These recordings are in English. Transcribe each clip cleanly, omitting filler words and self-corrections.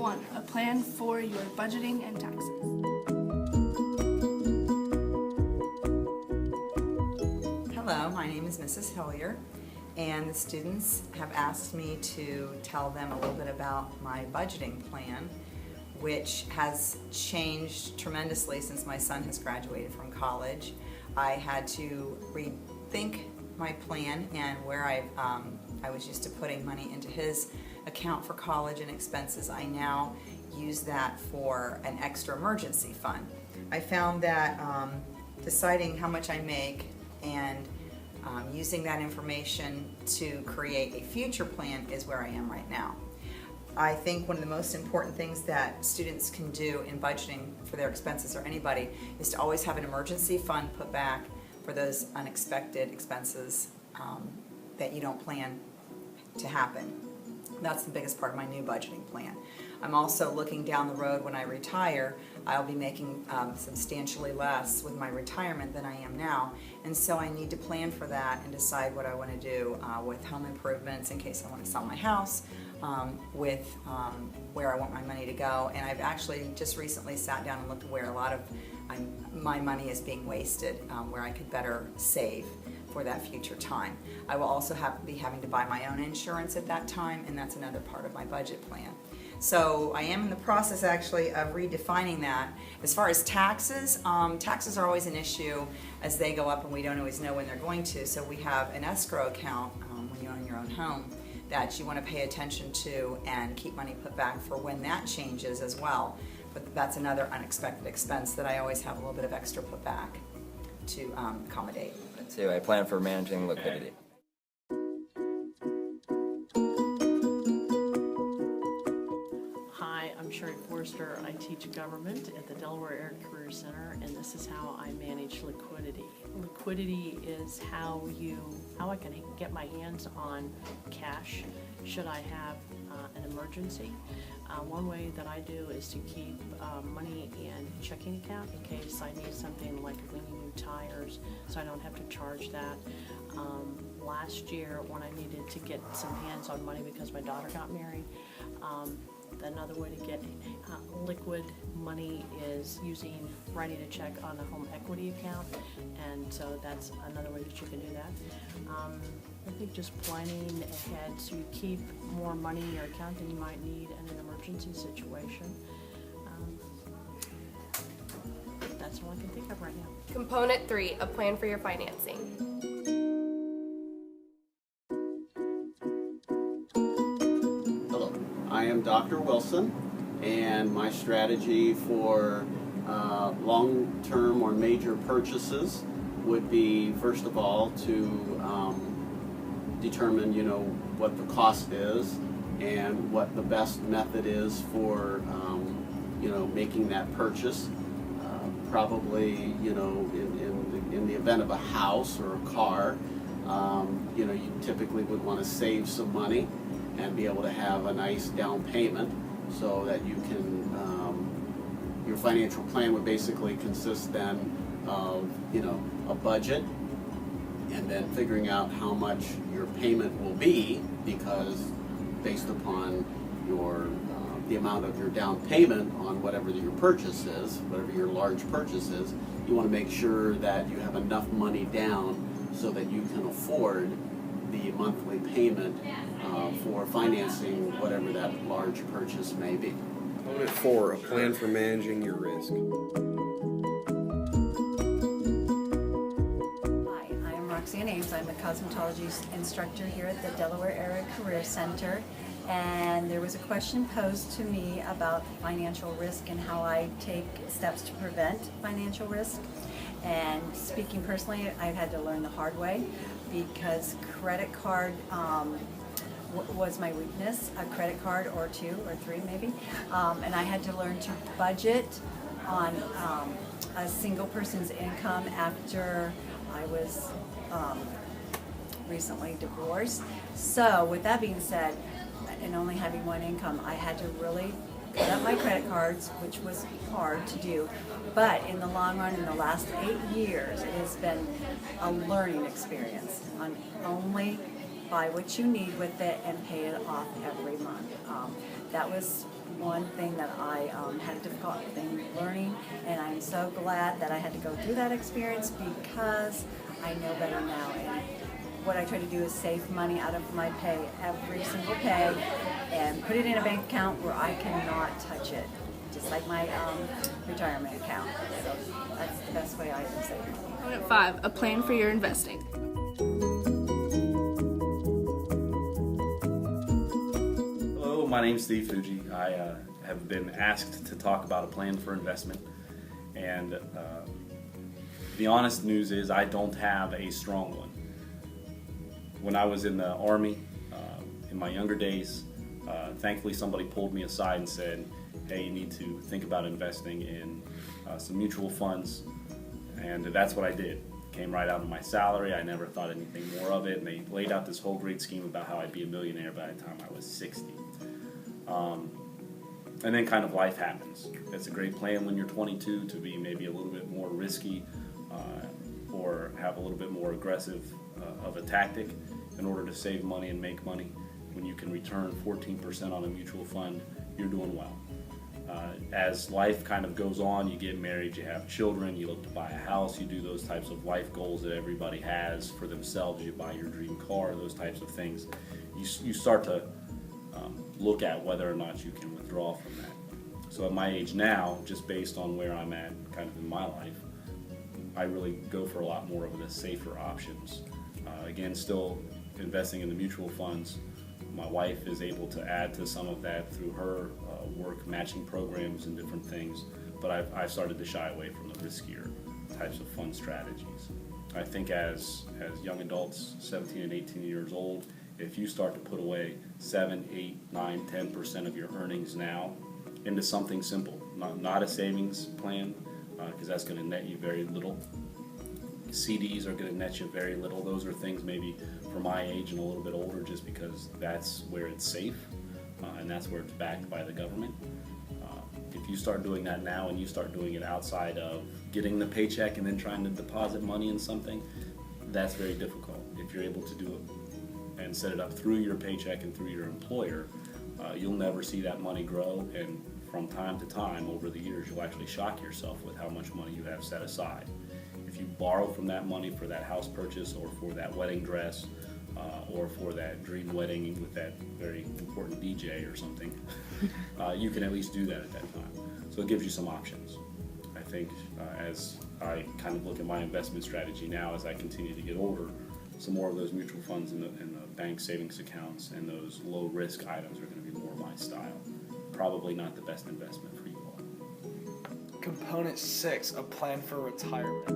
1, a plan for your budgeting and taxes. Hello, my name is Mrs. Hillier, and the students have asked me to tell them a little bit about my budgeting plan, which has changed tremendously since my son has graduated from college. I had to rethink my plan and where I was used to putting money into his account for college and expenses. I now use that for an extra emergency fund. I found that deciding how much I make and using that information to create a future plan is where I am right now. I think one of the most important things that students can do in budgeting for their expenses, or anybody, is to always have an emergency fund put back for those unexpected expenses that you don't plan to happen. That's the biggest part of my new budgeting plan. I'm also looking down the road. When I retire, I'll be making substantially less with my retirement than I am now, and so I need to plan for that and decide what I want to do with home improvements in case I want to sell my house, with where I want my money to go. And I've actually just recently sat down and looked at where a lot of my money is being wasted, where I could better save for that future time. I will also be having to buy my own insurance at that time, and that's another part of my budget plan. So I am in the process actually of redefining that. As far as taxes, taxes are always an issue as they go up and we don't always know when they're going to. So we have an escrow account when you own your own home that you want to pay attention to and keep money put back for when that changes as well. But that's another unexpected expense that I always have a little bit of extra put back to accommodate. So I plan for managing liquidity. Hi, I'm Sherry Forrester. I teach government at the Delaware Area Career Center, and this is how I manage liquidity. Liquidity is how I can get my hands on cash should I have an emergency. One way that I do is to keep money in checking account in case I need something like cleaning new tires, so I don't have to charge that. Last year when I needed to get some hands-on money because my daughter got married, another way to get liquid money is writing a check on a home equity account, and so that's another way that you can do that. I think just planning ahead so you keep more money in your account than you might need in an emergency situation. That's all I can think of right now. Component 3, a plan for your financing. Hello, I am Dr. Wilson, and my strategy for long-term or major purchases would be, first of all, to determine, what the cost is and what the best method is for, making that purchase. Probably, in the event of a house or a car, you typically would want to save some money and be able to have a nice down payment so that you can, your financial plan would basically consist then of, a budget, and then figuring out how much your payment will be, because based upon your the amount of your down payment on whatever your purchase is, whatever your large purchase is, you want to make sure that you have enough money down so that you can afford the monthly payment for financing whatever that large purchase may be. Component 4, a plan for managing your risk. Ames. I'm a cosmetology instructor here at the Delaware Area Career Center, and there was a question posed to me about financial risk and how I take steps to prevent financial risk. And speaking personally, I've had to learn the hard way because credit card was my weakness, a credit card or 2 or 3 maybe, and I had to learn to budget on a single person's income after I was recently divorced. So with that being said, and only having one income, I had to really cut up my credit cards, which was hard to do. But in the long run, in the last 8 years, it has been a learning experience on only buy what you need with it and pay it off every month. That was one thing that I had a difficult thing learning, and I'm so glad that I had to go through that experience because I know better now. And what I try to do is save money out of my pay, every single pay, and put it in a bank account where I cannot touch it, just like my retirement account. So that's the best way I can save money. Component 5, a plan for your investing. Hello, my name's Steve Fuji. I have been asked to talk about a plan for investment, and the honest news is I don't have a strong one. When I was in the Army, in my younger days, thankfully somebody pulled me aside and said, hey, you need to think about investing in some mutual funds, and that's what I did. Came right out of my salary. I never thought anything more of it, and they laid out this whole great scheme about how I'd be a millionaire by the time I was 60. And then kind of life happens. It's a great plan when you're 22 to be maybe a little bit more risky or have a little bit more aggressive of a tactic in order to save money and make money. When you can return 14% on a mutual fund, you're doing well. As life kind of goes on, you get married, you have children, you look to buy a house, you do those types of life goals that everybody has for themselves. You buy your dream car, those types of things. You start to look at whether or not you can withdraw from that. So at my age now, just based on where I'm at kind of in my life, I really go for a lot more of the safer options. Again, still investing in the mutual funds. My wife is able to add to some of that through her work matching programs and different things, but I've started to shy away from the riskier types of fund strategies. I think as young adults, 17 and 18 years old, if you start to put away 7, 8, 9, 10% of your earnings now into something simple, not a savings plan, because that's going to net you very little. CDs are going to net you very little. Those are things maybe for my age and a little bit older, just because that's where it's safe and that's where it's backed by the government. If you start doing that now and you start doing it outside of getting the paycheck and then trying to deposit money in something, that's very difficult. If you're able to do it and set it up through your paycheck and through your employer, you'll never see that money grow, and from time to time over the years you'll actually shock yourself with how much money you have set aside. If you borrow from that money for that house purchase or for that wedding dress or for that dream wedding with that very important DJ or something, you can at least do that at that time. So it gives you some options. I think as I kind of look at my investment strategy now as I continue to get older, some more of those mutual funds in the bank savings accounts and those low risk items are going to be more my style. Probably not the best investment for you all. Component 6, a plan for retirement.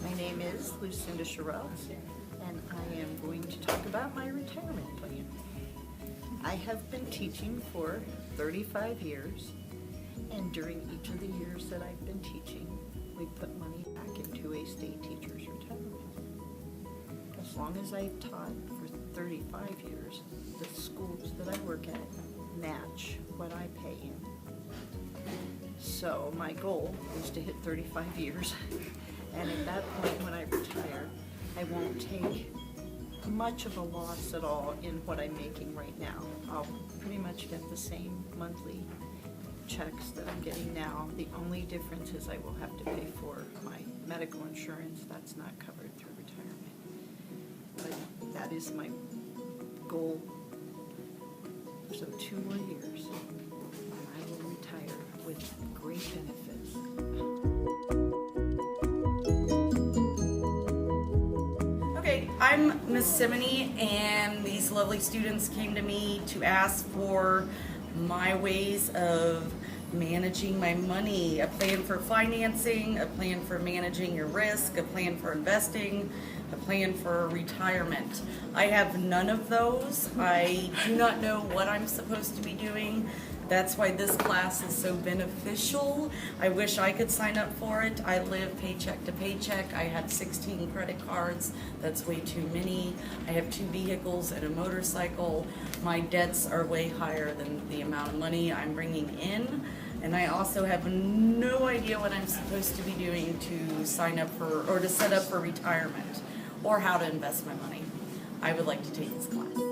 My name is Lucinda Sherrill, and I am going to talk about my retirement plan. I have been teaching for 35 years, and during each of the years that I've been teaching, we put money back into a state teacher's retirement. As long as I've taught for 35 years, the schools that I work at match what I pay in. So my goal is to hit 35 years, and at that point when I retire, I won't take much of a loss at all in what I'm making right now. I'll pretty much get the same monthly checks that I'm getting now. The only difference is I will have to pay for my medical insurance. That's not covered through retirement. But that is my goal. So 2 more years, and I will retire with great benefits. Okay, I'm Miss Simony, and these lovely students came to me to ask for my ways of managing my money, a plan for financing, a plan for managing your risk, a plan for investing, a plan for retirement. I have none of those. I do not know what I'm supposed to be doing. That's why this class is so beneficial. I wish I could sign up for it. I live paycheck to paycheck. I have 16 credit cards. That's way too many. I have 2 vehicles and a motorcycle. My debts are way higher than the amount of money I'm bringing in. And I also have no idea what I'm supposed to be doing to sign up for or to set up for retirement or how to invest my money. I would like to take this class.